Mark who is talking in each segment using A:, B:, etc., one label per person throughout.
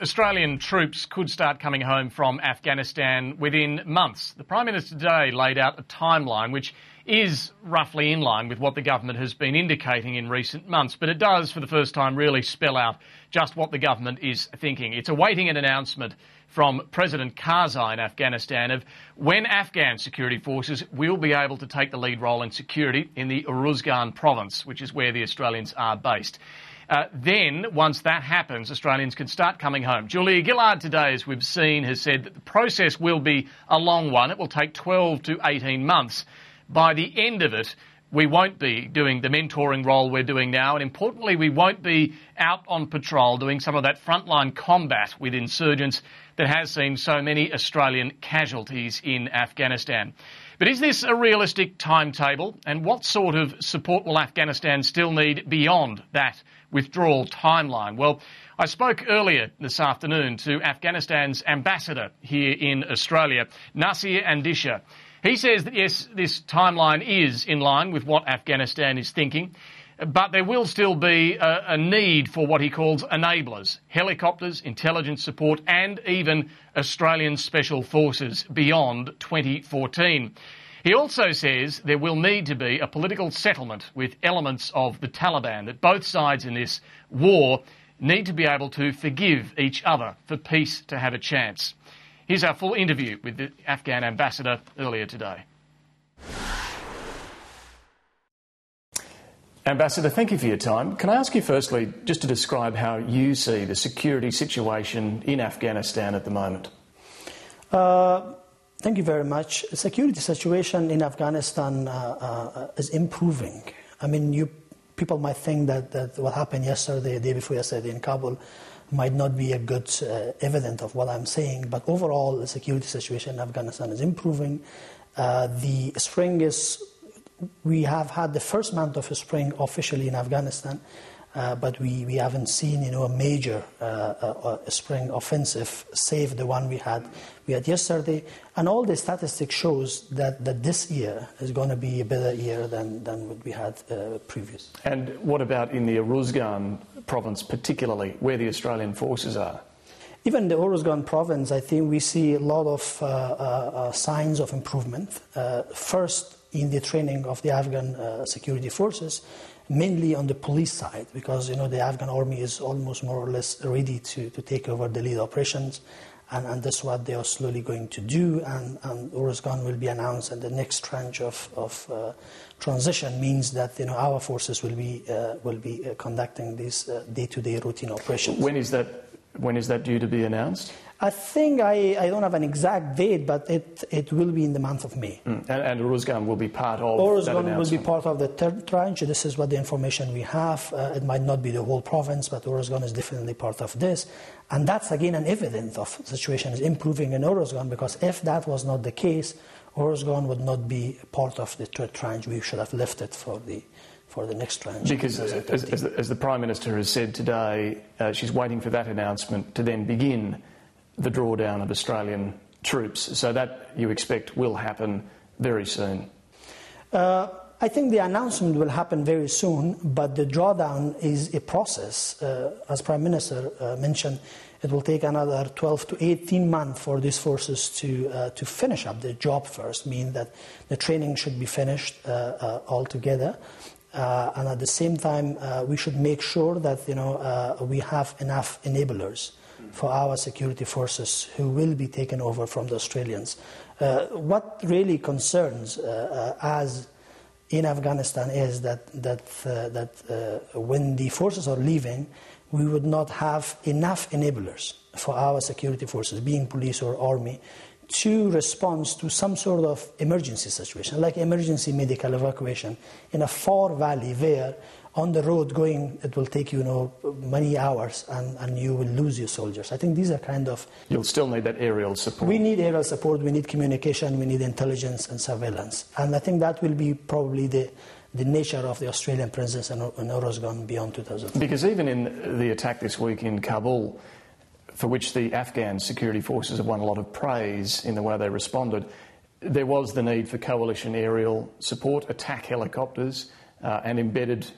A: Australian troops could start coming home from Afghanistan within months. The Prime Minister today laid out a timeline which is roughly in line with what the government has been indicating in recent months, but it does for the first time really spell out just what the government is thinking. It's awaiting an announcement from President Karzai in Afghanistan of when Afghan security forces will be able to take the lead role in security in the Uruzgan province, which is where the Australians are based. Then, once that happens, Australians can start coming home. Julia Gillard today, as we've seen, has said that the process will be a long one. It will take 12 to 18 months. By the end of it, we won't be doing the mentoring role we're doing now, and importantly, we won't be out on patrol doing some of that frontline combat with insurgents that has seen so many Australian casualties in Afghanistan. But is this a realistic timetable, and what sort of support will Afghanistan still need beyond that withdrawal timeline? Well, I spoke earlier this afternoon to Afghanistan's ambassador here in Australia, Nasir Andisha. He says that, yes, this timeline is in line with what Afghanistan is thinking, but there will still be a need for what he calls enablers, helicopters, intelligence support and even Australian Special Forces beyond 2014. He also says there will need to be a political settlement with elements of the Taliban, that both sides in this war need to be able to forgive each other for peace to have a chance. Here's our full interview with the Afghan ambassador earlier today. Ambassador, thank you for your time. Can I ask you firstly just to describe how you see the security situation in Afghanistan at the moment?
B: Thank you very much. The security situation in Afghanistan is improving. I mean, people might think that what happened yesterday, the day before yesterday in Kabul, might not be a good evidence of what I'm saying, but overall the security situation in Afghanistan is improving. The spring we have had the first month of spring officially in Afghanistan, but we haven't seen a major spring offensive, save the one we had yesterday. And all the statistics shows that this year is going to be a better year than what we had previous.
A: And what about in the Uruzgan province, particularly where the Australian forces are?
B: Even the Uruzgan province, I think we see a lot of signs of improvement. First, in the training of the Afghan security forces, mainly on the police side, because the Afghan army is almost more or less ready to take over the lead operations, and that's what they are slowly going to do. And Uruzgan will be announced, and the next tranche of transition means that our forces will be conducting these day-to-day routine operations.
A: When is that due to be announced?
B: I think I don't have an exact date, but it will be in the month of May.
A: And Uruzgan will be part of that announcement?
B: Uruzgan will be part of the third tranche. This is what the information we have. It might not be the whole province, but Uruzgan is definitely part of this. And that's, again, an evidence of the situation is improving in Uruzgan, because if that was not the case, Uruzgan would not be part of the third tranche. We should have left it for the next tranche.
A: Because as the Prime Minister has said today, she's waiting for that announcement to then begin the drawdown of Australian troops. So that, you expect, will happen very soon?
B: I think the announcement will happen very soon, but the drawdown is a process. As Prime Minister mentioned, it will take another 12 to 18 months for these forces to finish up their job first, meaning that the training should be finished altogether. And at the same time, we should make sure that we have enough enablers for our security forces who will be taken over from the Australians. What really concerns us in Afghanistan is that when the forces are leaving, we would not have enough enablers for our security forces, being police or army, to respond to some sort of emergency situation, like emergency medical evacuation in a far valley where on the road going, it will take many hours and you will lose your soldiers. I think these are kind of...
A: You'll still need that aerial support.
B: We need aerial support, we need communication, we need intelligence and surveillance. And I think that will be probably the nature of the Australian presence in Uruzgan beyond 2000.
A: Because even in the attack this week in Kabul, for which the Afghan security forces have won a lot of praise in the way they responded, there was the need for coalition aerial support, attack helicopters, and embedded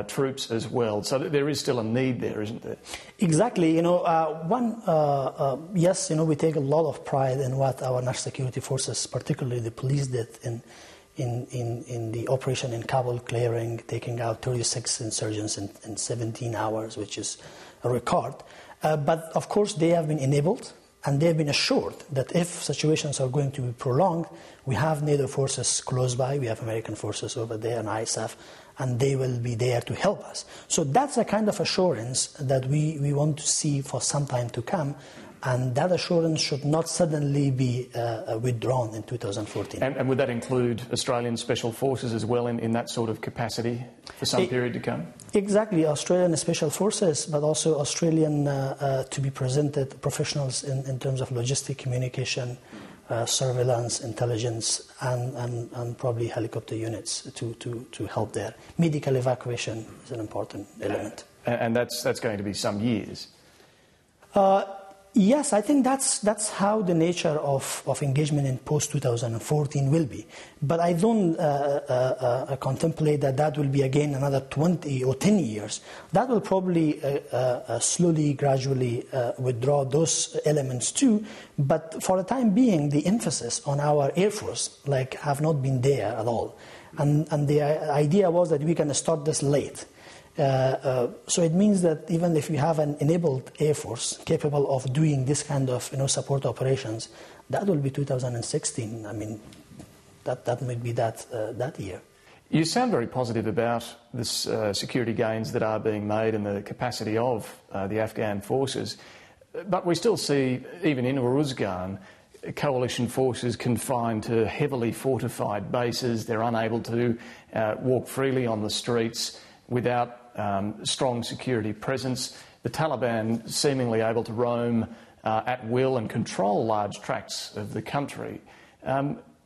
A: troops as well. So there is still a need there, isn't there?
B: Exactly. Yes, we take a lot of pride in what our national security forces, particularly the police, did in the operation in Kabul, clearing, taking out 36 insurgents in 17 hours, which is a record. But of course, they have been enabled. And they have been assured that if situations are going to be prolonged, we have NATO forces close by, we have American forces over there and ISAF, and they will be there to help us. So that's a kind of assurance that we want to see for some time to come, and that assurance should not suddenly be withdrawn in 2014.
A: And would that include Australian Special Forces as well in that sort of capacity for some period to come?
B: Exactly, Australian Special Forces, but also Australian to be presented professionals in terms of logistic communication, surveillance, intelligence, and probably helicopter units to help there. Medical evacuation is an important element.
A: And that's going to be some years?
B: Yes, I think that's how the nature of engagement in post-2014 will be. But I don't contemplate that will be again another 20 or 10 years. That will probably slowly, gradually withdraw those elements too. But for the time being, the emphasis on our Air Force have not been there at all. And the idea was that we can start this late. So it means that even if we have an enabled Air Force capable of doing this kind of support operations, that will be 2016. I mean, that might be that year.
A: You sound very positive about the security gains that are being made and the capacity of the Afghan forces, but we still see, even in Uruzgan, coalition forces confined to heavily fortified bases. They're unable to walk freely on the streets without strong security presence. The Taliban seemingly able to roam at will and control large tracts of the country.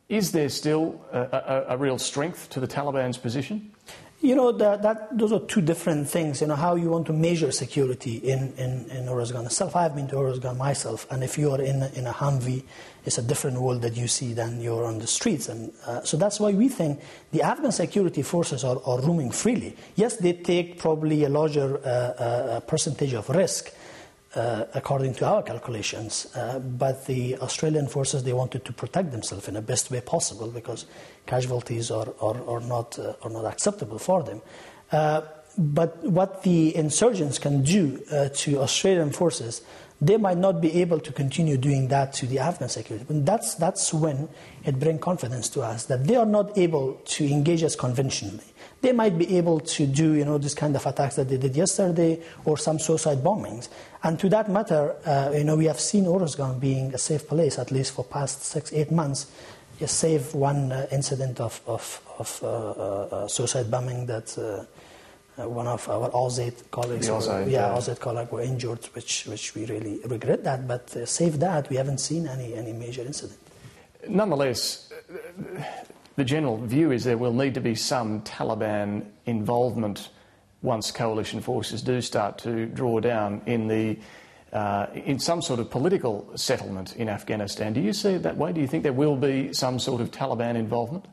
A: Is there still a real strength to the Taliban's position?
B: Those are two different things. How you want to measure security in Uruzgan itself. I've been to Uruzgan myself, and if you are in a Humvee, it's a different world that you see than you're on the streets. And so that's why we think the Afghan security forces are roaming freely. Yes, they take probably a larger percentage of risk, according to our calculations, but the Australian forces, they wanted to protect themselves in the best way possible because casualties are not acceptable for them. But what the insurgents can do to Australian forces, they might not be able to continue doing that to the Afghan security. And that's when it brings confidence to us that they are not able to engage us conventionally. They might be able to do, this kind of attacks that they did yesterday or some suicide bombings. And to that matter, we have seen Uruzgan being a safe place, at least for past 6-8 months. Just save one incident of suicide bombing that one of our Auzaid colleagues, Auzaid colleagues were injured, which we really regret that. But save that, we haven't seen any major incident.
A: Nonetheless, the general view is there will need to be some Taliban involvement once coalition forces do start to draw down in some sort of political settlement in Afghanistan. Do you see it that way? Do you think there will be some sort of Taliban involvement?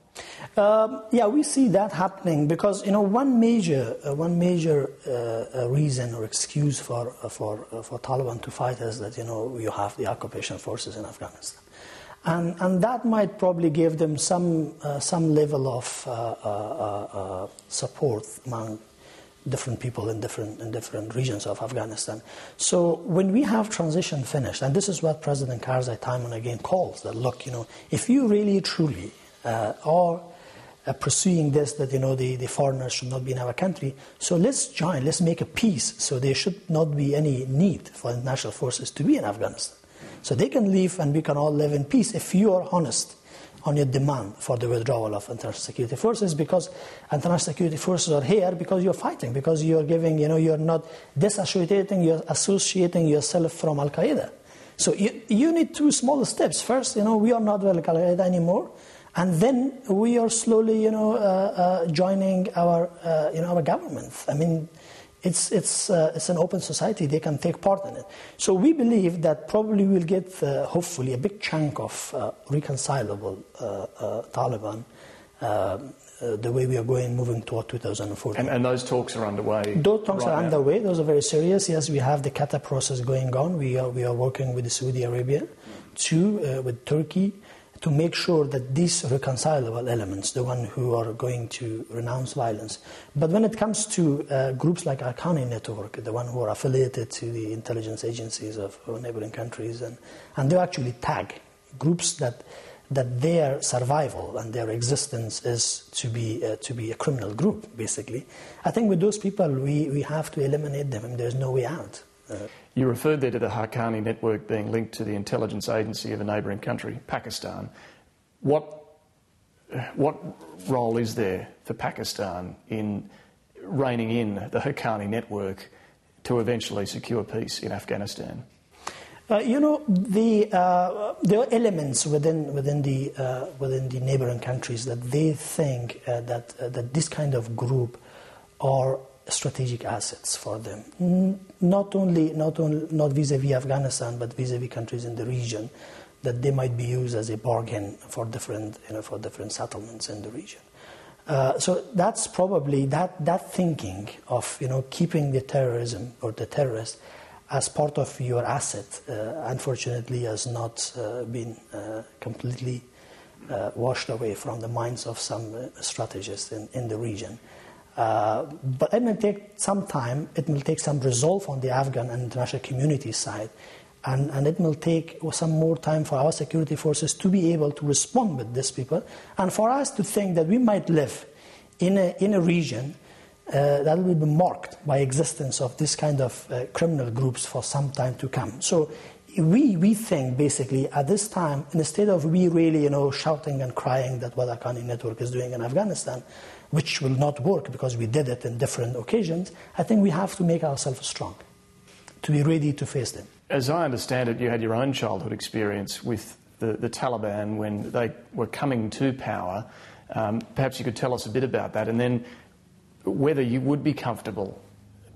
B: Yeah, we see that happening because one major reason or excuse for Taliban to fight is that you have the occupation forces in Afghanistan. And that might probably give them some level of support among different people in different regions of Afghanistan. So when we have transition finished, and this is what President Karzai time and again calls, that look, if you really truly are pursuing this, that the foreigners should not be in our country, so let's join, let's make a peace, so there should not be any need for international forces to be in Afghanistan. So they can leave and we can all live in peace if you are honest on your demand for the withdrawal of international security forces, because international security forces are here because you're fighting, because you're giving, you're not disassociating, you're associating yourself from Al-Qaeda. So you need two small steps. First, we are not with Al-Qaeda anymore, and then we are slowly, joining our government. I mean, it's an open society. They can take part in it. So we believe that probably we'll get, hopefully, a big chunk of reconcilable Taliban the way we are moving toward 2014.
A: And those talks are underway?
B: Those talks are underway. Those are very serious. Yes, we have the Qatar process going on. We are working with Saudi Arabia, with Turkey, to make sure that these reconcilable elements, the one who are going to renounce violence. But when it comes to groups like Afghan Network, the one who are affiliated to the intelligence agencies of neighboring countries, and they actually tag groups that their survival and their existence is to be a criminal group, basically. I think with those people, we have to eliminate them, and there's no way out.
A: You referred there to the Haqqani network being linked to the intelligence agency of a neighbouring country, Pakistan. What role is there for Pakistan in reining in the Haqqani network to eventually secure peace in Afghanistan?
B: There are elements within the neighbouring countries that they think that this kind of group are strategic assets for them, not vis-a-vis Afghanistan, but vis-a-vis countries in the region, that they might be used as a bargain for different settlements in the region. So that's probably that thinking of keeping the terrorism or the terrorists as part of your asset, unfortunately, has not been completely washed away from the minds of some strategists in the region. But it will take some time, it will take some resolve on the Afghan and international community side, and it will take some more time for our security forces to be able to respond with these people, and for us to think that we might live in a region that will be marked by existence of this kind of criminal groups for some time to come. So we think basically at this time, instead of we really shouting and crying that what Haqqani network is doing in Afghanistan, which will not work because we did it in different occasions, I think we have to make ourselves strong to be ready to face them.
A: As I understand it, you had your own childhood experience with the Taliban when they were coming to power. Perhaps you could tell us a bit about that, and then whether you would be comfortable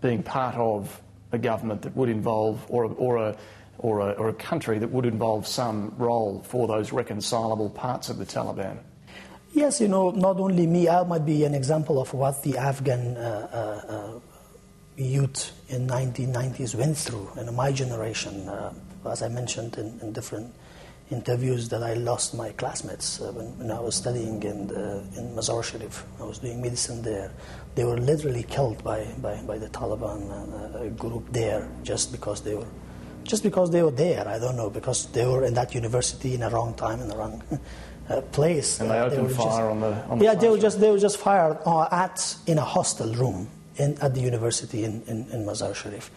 A: being part of a government that would involve, or a country that would involve some role for those reconcilable parts of the Taliban.
B: Yes, not only me, I might be an example of what the Afghan youth in 1990s went through, my generation. As I mentioned in different interviews, that I lost my classmates when I was studying in Mazar Sharif. I was doing medicine there. They were literally killed by the Taliban group there just because they were there. I don't know, because they were in that university in the wrong time in the wrong place.
A: And they opened fire on the
B: yeah, they were just fired in a hostel room at the university in Mazar Sharif.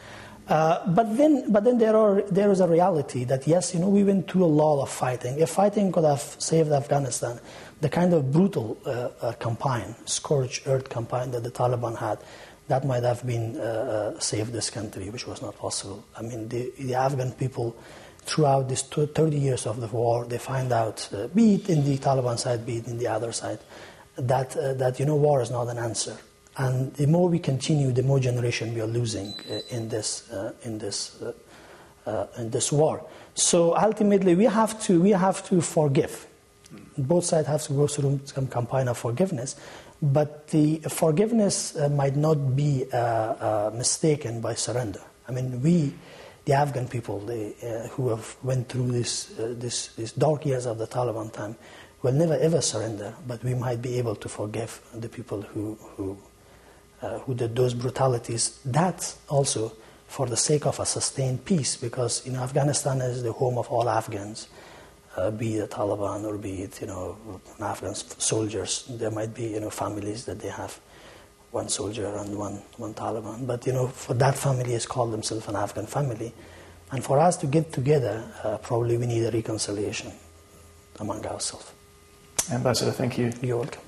B: But then there is a reality that yes, we went through a lot of fighting. If fighting could have saved Afghanistan, the kind of brutal campaign, scorched earth campaign that the Taliban had, that might have been saved this country, which was not possible. I mean, the Afghan people, throughout these 30 years of the war, they find out, be it in the Taliban side, be it in the other side, that war is not an answer. And the more we continue, the more generation we are losing in this war. So ultimately, we have to forgive. Both sides have to go through some campaign of forgiveness, but the forgiveness might not be mistaken by surrender. I mean, the Afghan people, who have went through these dark years of the Taliban time, will never ever surrender. But we might be able to forgive the people who did those brutalities. That also for the sake of a sustained peace, because Afghanistan is the home of all Afghans, be it Taliban or be it Afghan soldiers. There might be families that they have one soldier and one Taliban, but for that family is called themselves an Afghan family, and for us to get together, probably we need a reconciliation among ourselves.
A: Ambassador, thank you.
B: You're welcome.